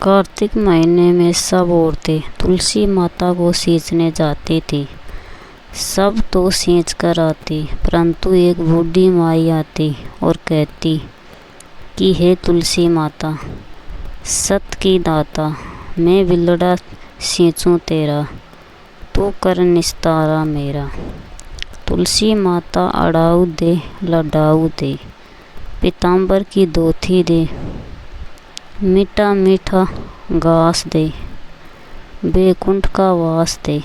कार्तिक महीने में सब औरतें तुलसी माता को सींचने जाती थी। सब तो सींच कर आती, परंतु एक बूढ़ी माई आती और कहती कि हे तुलसी माता, सत की दाता, मैं बिलड़ा सींचूं तेरा, तू कर निस्तारा मेरा। तुलसी माता अड़ाऊ दे लडाऊ दे, पीताम्बर की धोती दे, मीठा मीठा घास दे, बैकुंठ का वास दे,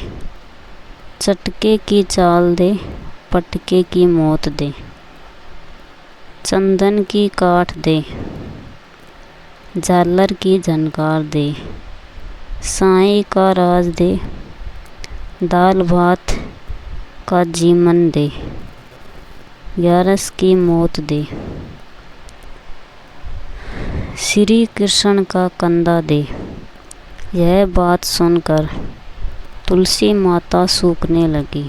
चटके की चाल दे, पटके की मौत दे, चंदन की काठ दे, झालर की झनकार दे, साईं का राज दे, दाल भात का जीवन दे, ग्यारस की मौत दे, श्री कृष्ण का कंधा दे। यह बात सुनकर तुलसी माता सूखने लगी।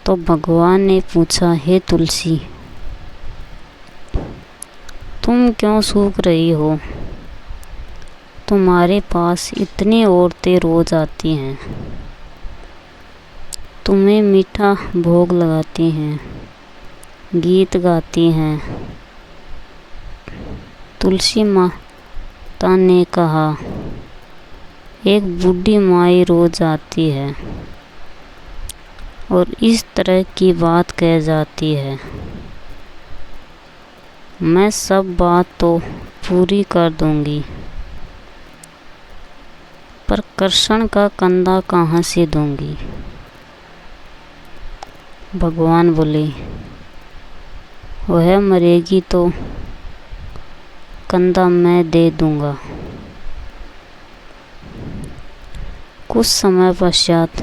तो भगवान ने पूछा, हे तुलसी, तुम क्यों सूख रही हो? तुम्हारे पास इतनी औरतें रोज आती हैं, तुम्हें मीठा भोग लगाती हैं, गीत गाती हैं। तुलसी माता ने कहा, एक बूढ़ी माई रोज आती है और इस तरह की बात कह जाती है। मैं सब बात तो पूरी कर दूंगी, पर कृष्ण का कंधा कहाँ से दूंगी? भगवान बोले, वह मरेगी तो कंधा मैं दे दूंगा। कुछ समय पश्चात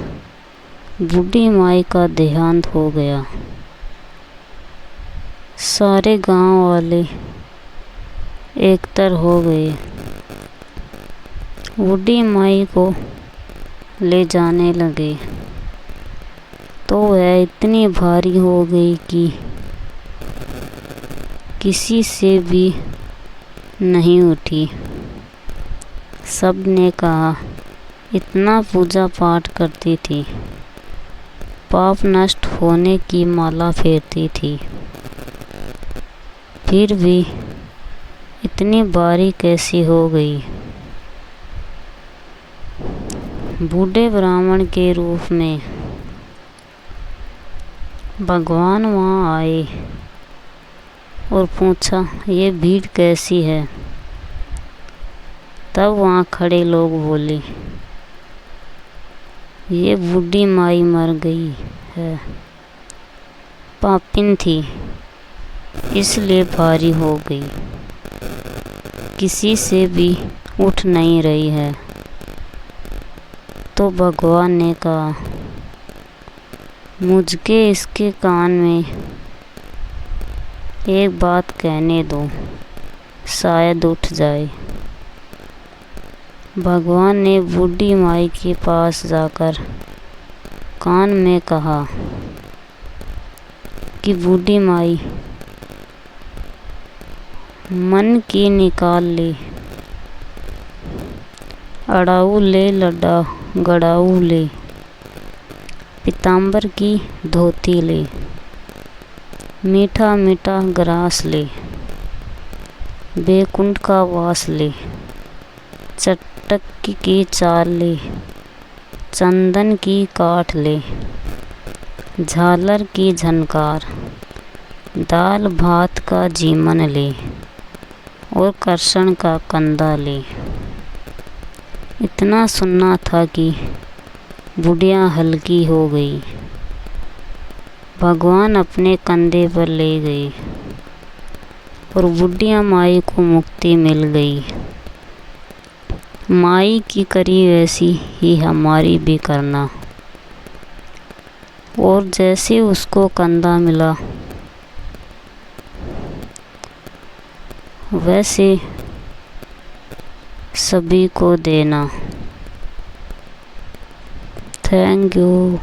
बूढ़ी माई का देहांत हो गया। सारे गांव वाले एकत्र हो गए। बूढ़ी माई को ले जाने लगे तो वह इतनी भारी हो गई कि किसी से भी नहीं उठी। सब ने कहा, इतना पूजा पाठ करती थी, पाप नष्ट होने की माला फेरती थी, फिर भी इतनी भारी कैसी हो गई? बूढ़े ब्राह्मण के रूप में भगवान वहाँ आए और पूछा, ये भीड़ कैसी है? तब वहाँ खड़े लोग बोले, ये बूढ़ी माई मर गई है, पापिन थी इसलिए भारी हो गई, किसी से भी उठ नहीं रही है। तो भगवान ने कहा, मुझके इसके कान में एक बात कहने दो, शायद उठ जाए। भगवान ने बूढ़ी माई के पास जाकर कान में कहा कि बूढ़ी माई, मन की निकाल ले, अड़ाऊ ले लड्डा गड़ाऊ ले, पीताम्बर की धोती ले, मीठा मीठा ग्रास ले, बैकुंठ का वास ले, चटक की चाल ले, चंदन की काठ ले, झालर की झनकार, दाल भात का जीवन ले और कृष्ण का कंधा ले। इतना सुनना था कि बुढ़िया हल्की हो गई। भगवान अपने कंधे पर ले गए और बुढ़िया माई को मुक्ति मिल गई। माई की करी वैसी ही हमारी भी करना। और जैसे उसको कंधा मिला वैसे सभी को देना। Thank you.